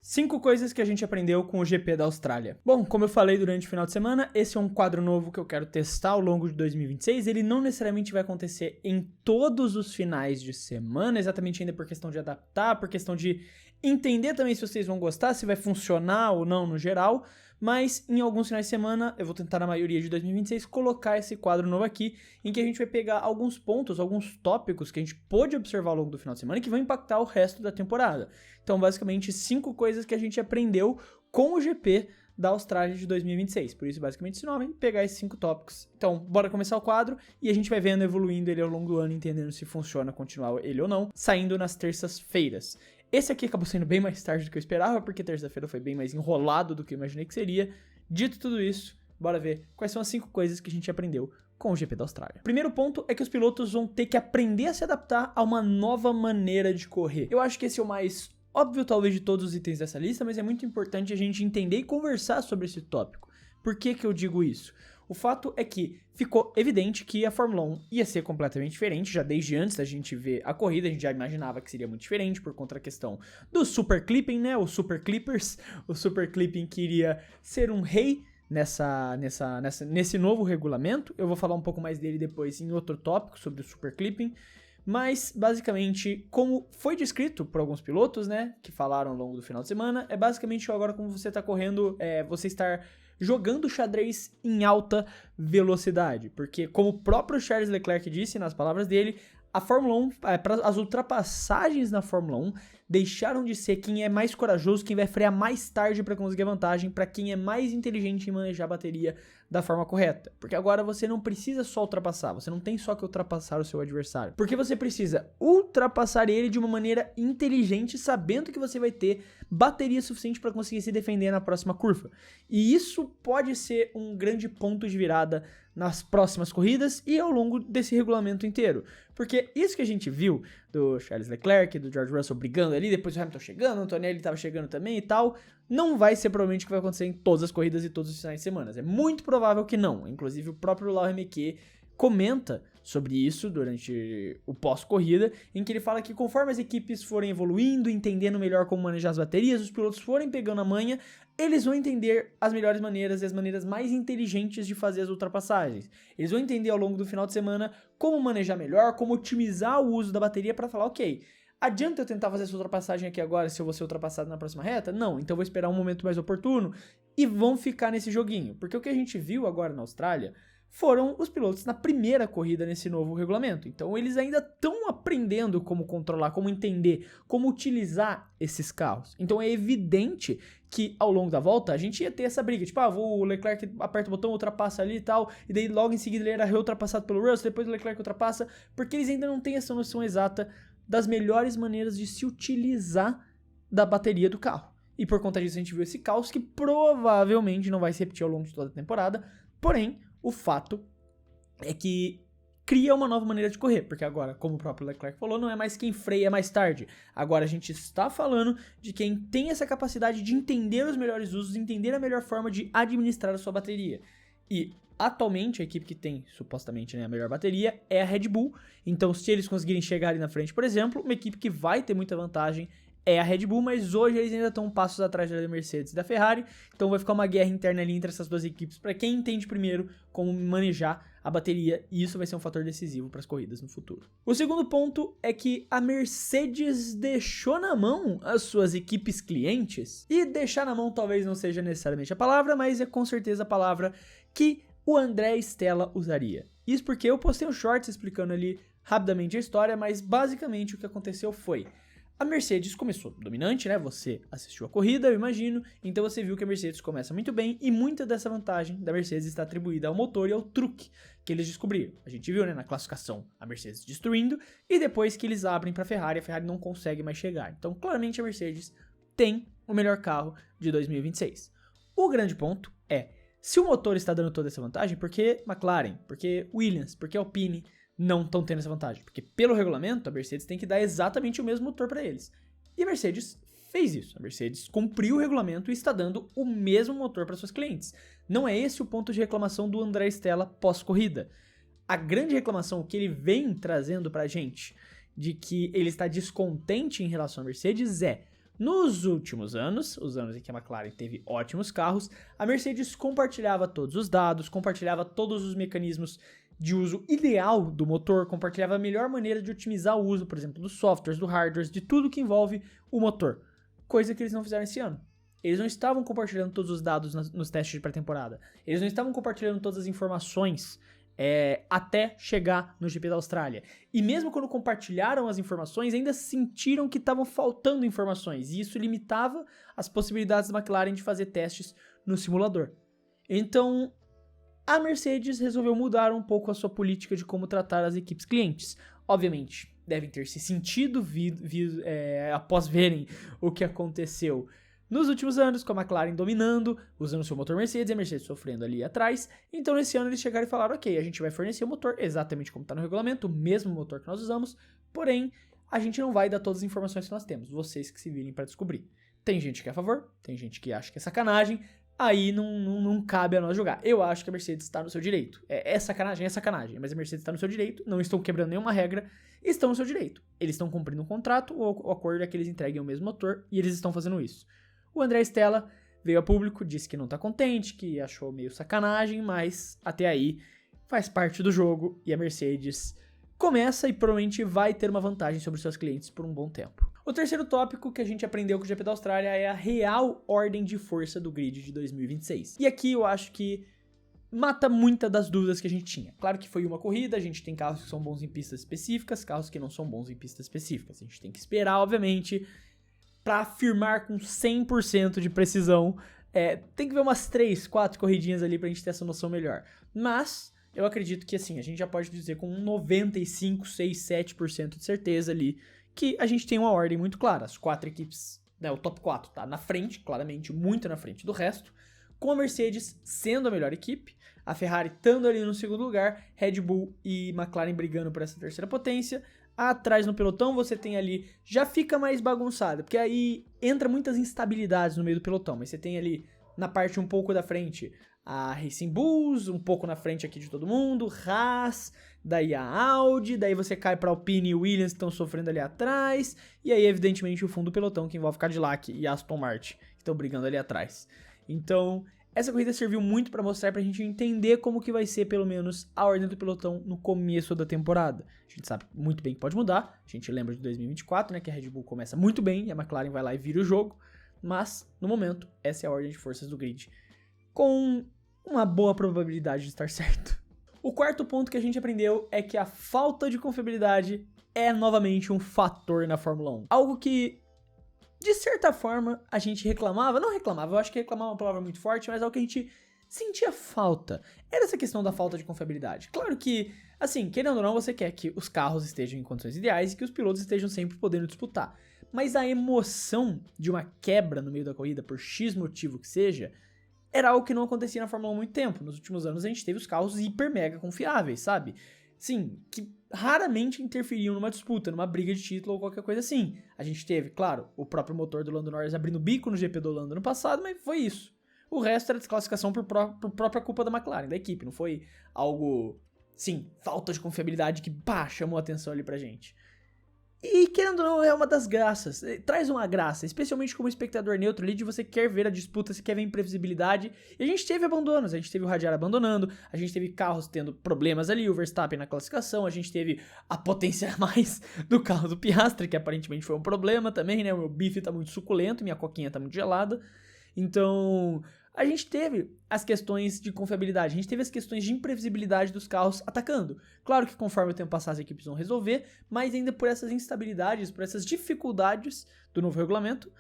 5 coisas que a gente aprendeu com o GP da Austrália. Bom, como eu falei durante o final de semana, esse é um quadro novo que eu quero testar ao longo de 2026. Ele não necessariamente vai acontecer em todos os finais de semana, exatamente ainda por questão de adaptar, por questão de entender também se vocês vão gostar, se vai funcionar ou não no geral. Mas em alguns finais de semana, eu vou tentar na maioria de 2026 colocar esse quadro novo aqui, em que a gente vai pegar alguns pontos, alguns tópicos que a gente pôde observar ao longo do final de semana e que vão impactar o resto da temporada. Então, basicamente, 5 coisas que a gente aprendeu com o GP da Austrália de 2026. Por isso, basicamente, esse nome, pegar esses 5 tópicos. Então, bora começar o quadro e a gente vai vendo, evoluindo ele ao longo do ano, entendendo se funciona continuar ele ou não, saindo nas terças-feiras. Esse aqui acabou sendo bem mais tarde do que eu esperava, porque terça-feira foi bem mais enrolado do que eu imaginei que seria. Dito tudo isso, bora ver quais são as 5 coisas que a gente aprendeu com o GP da Austrália. Primeiro ponto é que os pilotos vão ter que aprender a se adaptar a uma nova maneira de correr. Eu acho que esse é o mais óbvio, talvez, de todos os itens dessa lista, mas é muito importante a gente entender e conversar sobre esse tópico. Por que eu digo isso? O fato é que ficou evidente que a Fórmula 1 ia ser completamente diferente, já desde antes da gente ver a corrida, a gente já imaginava que seria muito diferente por conta da questão do Super Clipping, né, o Super Clippers, o Super Clipping que iria ser um rei nesse novo regulamento. Eu vou falar um pouco mais dele depois em outro tópico sobre o Super Clipping, mas basicamente, como foi descrito por alguns pilotos, né, que falaram ao longo do final de semana, é basicamente agora como você está correndo, você estar jogando xadrez em alta velocidade, porque como o próprio Charles Leclerc disse nas palavras dele, a Fórmula 1, as ultrapassagens na Fórmula 1 deixaram de ser quem é mais corajoso, quem vai frear mais tarde para conseguir a vantagem, para quem é mais inteligente em manejar a bateria da forma correta. Porque agora você não precisa só ultrapassar, você não tem só que ultrapassar o seu adversário, porque você precisa ultrapassar ele de uma maneira inteligente, sabendo que você vai ter bateria suficiente para conseguir se defender na próxima curva. E isso pode ser um grande ponto de virada nas próximas corridas e ao longo desse regulamento inteiro. Porque isso que a gente viu do Charles Leclerc, do George Russell brigando ali, depois o Hamilton chegando, o Antonelli estava chegando também e tal, não vai ser provavelmente o que vai acontecer em todas as corridas e todos os finais de semana. É muito provável que não. Inclusive o próprio Laurent Mekies comenta sobre isso durante o pós-corrida, em que ele fala que conforme as equipes forem evoluindo, entendendo melhor como manejar as baterias, os pilotos forem pegando a manha, eles vão entender as melhores maneiras e as maneiras mais inteligentes de fazer as ultrapassagens. Eles vão entender ao longo do final de semana como manejar melhor, como otimizar o uso da bateria para falar, ok, adianta eu tentar fazer essa ultrapassagem aqui agora se eu vou ser ultrapassado na próxima reta? Não, então vou esperar um momento mais oportuno e vão ficar nesse joguinho. Porque o que a gente viu agora na Austrália foram os pilotos na primeira corrida nesse novo regulamento. Então eles ainda estão aprendendo como controlar, como entender, como utilizar esses carros. Então é evidente que ao longo da volta a gente ia ter essa briga. Tipo, o Leclerc aperta o botão, ultrapassa ali e tal, e daí logo em seguida ele era reultrapassado pelo Russell, depois o Leclerc ultrapassa, porque eles ainda não têm essa noção exata das melhores maneiras de se utilizar da bateria do carro. E por conta disso a gente viu esse caos que provavelmente não vai se repetir ao longo de toda a temporada, porém, o fato é que cria uma nova maneira de correr, porque agora, como o próprio Leclerc falou, não é mais quem freia mais tarde. Agora a gente está falando de quem tem essa capacidade de entender os melhores usos, entender a melhor forma de administrar a sua bateria. E atualmente a equipe que tem supostamente, né, a melhor bateria é a Red Bull. Então se eles conseguirem chegar ali na frente, por exemplo, uma equipe que vai ter muita vantagem é a Red Bull, mas hoje eles ainda estão passos atrás da Mercedes e da Ferrari, então vai ficar uma guerra interna ali entre essas duas equipes para quem entende primeiro como manejar a bateria, e isso vai ser um fator decisivo para as corridas no futuro. O segundo ponto é que a Mercedes deixou na mão as suas equipes clientes, e deixar na mão talvez não seja necessariamente a palavra, mas é com certeza a palavra que o André Stella usaria. Isso porque eu postei um shorts explicando ali rapidamente a história, mas basicamente o que aconteceu foi: a Mercedes começou dominante, né? Você assistiu a corrida, eu imagino, então você viu que a Mercedes começa muito bem e muita dessa vantagem da Mercedes está atribuída ao motor e ao truque que eles descobriram. A gente viu, né, na classificação a Mercedes destruindo e depois que eles abrem para a Ferrari não consegue mais chegar. Então, claramente a Mercedes tem o melhor carro de 2026. O grande ponto é, se o motor está dando toda essa vantagem, por que McLaren, por que Williams, por que Alpine não estão tendo essa vantagem? Porque pelo regulamento a Mercedes tem que dar exatamente o mesmo motor para eles. E a Mercedes fez isso. A Mercedes cumpriu o regulamento e está dando o mesmo motor para seus clientes. Não é esse o ponto de reclamação do André Stella pós-corrida. A grande reclamação que ele vem trazendo para a gente, de que ele está descontente em relação à Mercedes, é: Nos últimos anos, os anos em que a McLaren teve ótimos carros, a Mercedes compartilhava todos os dados, compartilhava todos os mecanismos de uso ideal do motor, compartilhava a melhor maneira de otimizar o uso, por exemplo, dos softwares, do hardware, de tudo que envolve o motor. Coisa que eles não fizeram esse ano. Eles não estavam compartilhando todos os dados nos testes de pré-temporada. Eles não estavam compartilhando todas as informações até chegar no GP da Austrália. E mesmo quando compartilharam as informações, ainda sentiram que estavam faltando informações. E isso limitava as possibilidades da McLaren de fazer testes no simulador. Então, a Mercedes resolveu mudar um pouco a sua política de como tratar as equipes clientes. Obviamente, devem ter se sentido após verem o que aconteceu nos últimos anos, com a McLaren dominando, usando seu motor Mercedes e a Mercedes sofrendo ali atrás. Então, nesse ano, eles chegaram e falaram, ok, a gente vai fornecer o motor exatamente como está no regulamento, o mesmo motor que nós usamos, porém, a gente não vai dar todas as informações que nós temos, vocês que se virem para descobrir. Tem gente que é a favor, tem gente que acha que é sacanagem, aí não cabe a nós julgar. Eu acho que a Mercedes está no seu direito. É sacanagem, mas a Mercedes está no seu direito, não estão quebrando nenhuma regra, estão no seu direito. Eles estão cumprindo um contrato, o acordo é que eles entreguem o mesmo motor e eles estão fazendo isso. O André Stella veio a público, disse que não tá contente, que achou meio sacanagem, mas até aí faz parte do jogo e a Mercedes começa e provavelmente vai ter uma vantagem sobre seus clientes por um bom tempo. O terceiro tópico que a gente aprendeu com o GP da Austrália é a real ordem de força do grid de 2026. E aqui eu acho que mata muitas das dúvidas que a gente tinha. Claro que foi uma corrida, a gente tem carros que são bons em pistas específicas, carros que não são bons em pistas específicas. A gente tem que esperar, obviamente, para afirmar com 100% de precisão. Tem que ver umas 3, 4 corridinhas ali pra gente ter essa noção melhor. Mas eu acredito que assim, a gente já pode dizer com 95, 6, 7% de certeza ali que a gente tem uma ordem muito clara. As 4 equipes, o top 4 tá na frente, claramente, muito na frente do resto, com a Mercedes sendo a melhor equipe, a Ferrari estando ali no segundo lugar, Red Bull e McLaren brigando por essa terceira potência. Atrás no pelotão você tem ali, já fica mais bagunçado, porque aí entra muitas instabilidades no meio do pelotão, mas você tem ali na parte um pouco da frente a Racing Bulls, um pouco na frente aqui de todo mundo, Haas, daí a Audi, daí você cai para Alpine e Williams que estão sofrendo ali atrás, e aí evidentemente o fundo do pelotão que envolve Cadillac e Aston Martin, que estão brigando ali atrás. Então, essa corrida serviu muito para mostrar pra gente entender como que vai ser, pelo menos, a ordem do pelotão no começo da temporada. A gente sabe muito bem que pode mudar, a gente lembra de 2024, né, que a Red Bull começa muito bem e a McLaren vai lá e vira o jogo, mas, no momento, essa é a ordem de forças do grid, com uma boa probabilidade de estar certo. O quarto ponto que a gente aprendeu é que a falta de confiabilidade é, novamente, um fator na Fórmula 1. Algo que, de certa forma, a gente reclamava, não reclamava, eu acho que reclamar é uma palavra muito forte, mas é algo que a gente sentia falta. Era essa questão da falta de confiabilidade. Claro que, assim, querendo ou não, você quer que os carros estejam em condições ideais e que os pilotos estejam sempre podendo disputar. Mas a emoção de uma quebra no meio da corrida, por X motivo que seja, era algo que não acontecia na Fórmula 1 há muito tempo. Nos últimos anos a gente teve os carros hiper mega confiáveis, sabe? Sim, que raramente interferiam numa disputa, numa briga de título ou qualquer coisa assim. A gente teve, claro, o próprio motor do Lando Norris abrindo bico no GP do Holanda no passado, mas foi isso. O resto era desclassificação por própria culpa da McLaren, da equipe. Não foi algo, sim, falta de confiabilidade que, chamou a atenção ali pra gente. E, querendo ou não, é uma das graças. Traz uma graça, especialmente como espectador neutro ali, de você quer ver a disputa, você quer ver a imprevisibilidade. E a gente teve abandonos, a gente teve o Radiar abandonando, a gente teve carros tendo problemas ali, o Verstappen na classificação, a gente teve a potência a mais do carro do Piastri, que aparentemente foi um problema também, né? O meu bife tá muito suculento, minha coquinha tá muito gelada. Então, a gente teve as questões de confiabilidade, a gente teve as questões de imprevisibilidade dos carros atacando. Claro que conforme o tempo passar as equipes vão resolver, mas ainda por essas instabilidades, por essas dificuldades do novo regulamento,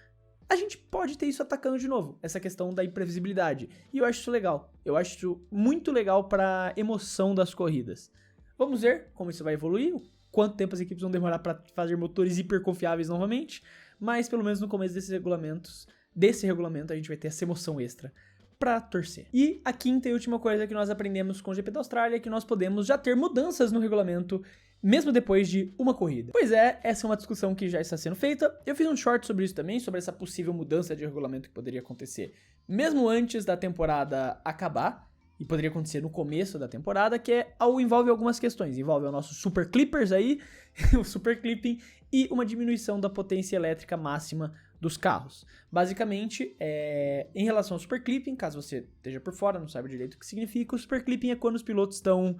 a gente pode ter isso atacando de novo, essa questão da imprevisibilidade. E eu acho isso legal, eu acho isso muito legal para emoção das corridas. Vamos ver como isso vai evoluir, quanto tempo as equipes vão demorar para fazer motores hiper confiáveis novamente, mas pelo menos no começo desse regulamento a gente vai ter essa emoção extra pra torcer. E a quinta e última coisa que nós aprendemos com o GP da Austrália é que nós podemos já ter mudanças no regulamento mesmo depois de uma corrida. Pois é, essa é uma discussão que já está sendo feita. Eu fiz um short sobre isso também, sobre essa possível mudança de regulamento que poderia acontecer mesmo antes da temporada acabar, e poderia acontecer no começo da temporada, que envolve algumas questões. Envolve o nosso Super Clippers aí, o Super Clipping, e uma diminuição da potência elétrica máxima dos carros. Basicamente, em relação ao Super Clipping, caso você esteja por fora, não saiba direito o que significa, o Super Clipping é quando os pilotos estão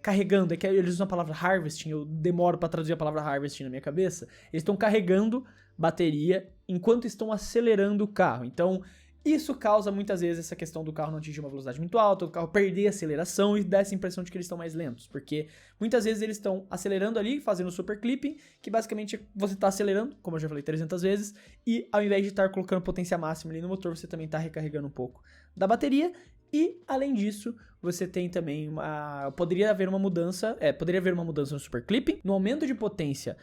carregando, que eles usam a palavra harvesting, eu demoro para traduzir a palavra harvesting na minha cabeça, eles estão carregando bateria enquanto estão acelerando o carro. Então, isso causa muitas vezes essa questão do carro não atingir uma velocidade muito alta, do carro perder a aceleração e dá essa impressão de que eles estão mais lentos, porque muitas vezes eles estão acelerando ali, fazendo super clipping, que basicamente você está acelerando, como eu já falei 300 vezes, e ao invés de estar colocando potência máxima ali no motor, você também está recarregando um pouco da bateria. E, além disso, você tem também poderia haver uma mudança no super clipping, no aumento de potência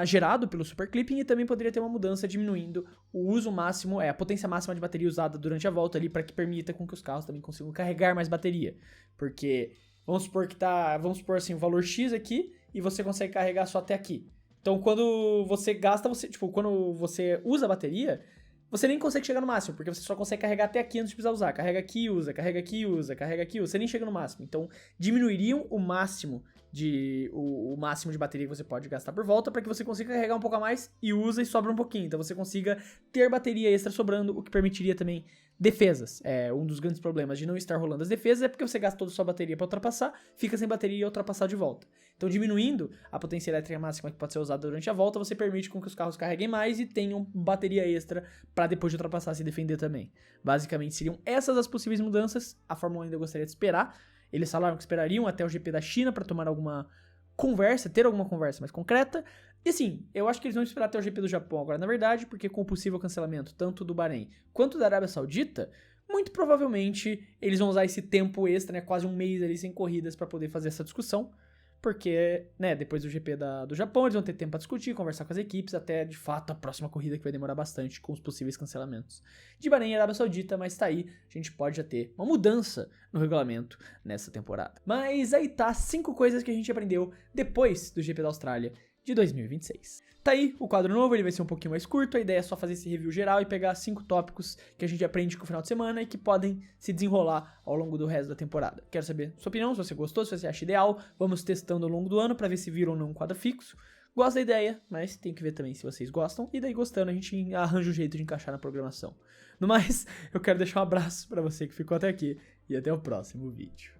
gerado pelo super clipping, e também poderia ter uma mudança diminuindo o uso máximo, a potência máxima de bateria usada durante a volta ali, para que permita com que os carros também consigam carregar mais bateria. Porque, vamos supor assim, o valor X aqui, e você consegue carregar só até aqui. Então, quando você gasta, quando você usa a bateria, você nem consegue chegar no máximo, porque você só consegue carregar até aqui antes de precisar usar. Carrega aqui e usa, carrega aqui e usa, carrega aqui e usa. Você nem chega no máximo. Então, diminuiriam o máximo de bateria que você pode gastar por volta para que você consiga carregar um pouco a mais e usa e sobra um pouquinho. Então, você consiga ter bateria extra sobrando, o que permitiria também defesas. Um dos grandes problemas de não estar rolando as defesas é porque você gasta toda a sua bateria para ultrapassar, fica sem bateria e ultrapassar de volta. Então, diminuindo a potência elétrica máxima que pode ser usada durante a volta, você permite com que os carros carreguem mais e tenham bateria extra para depois de ultrapassar se defender também. Basicamente, seriam essas as possíveis mudanças. A Fórmula 1 ainda gostaria de esperar. Eles falaram que esperariam até o GP da China para tomar ter alguma conversa mais concreta. E sim, eu acho que eles vão esperar até o GP do Japão agora, na verdade, porque com o possível cancelamento tanto do Bahrein quanto da Arábia Saudita, muito provavelmente eles vão usar esse tempo extra, né, quase um mês ali sem corridas, para poder fazer essa discussão. Porque, né, depois do GP do Japão, eles vão ter tempo para discutir, conversar com as equipes, até, de fato, a próxima corrida, que vai demorar bastante com os possíveis cancelamentos de Bahrein e Arábia Saudita, mas tá aí, a gente pode já ter uma mudança no regulamento nessa temporada. Mas aí tá, 5 coisas que a gente aprendeu depois do GP da Austrália de 2026. Tá aí o quadro novo, ele vai ser um pouquinho mais curto, a ideia é só fazer esse review geral e pegar 5 tópicos que a gente aprende com o final de semana e que podem se desenrolar ao longo do resto da temporada. Quero saber sua opinião, se você gostou, se você acha ideal, vamos testando ao longo do ano pra ver se vira ou não um quadro fixo. Gosto da ideia, mas tem que ver também se vocês gostam, e daí gostando a gente arranja um jeito de encaixar na programação. No mais, eu quero deixar um abraço pra você que ficou até aqui, e até o próximo vídeo.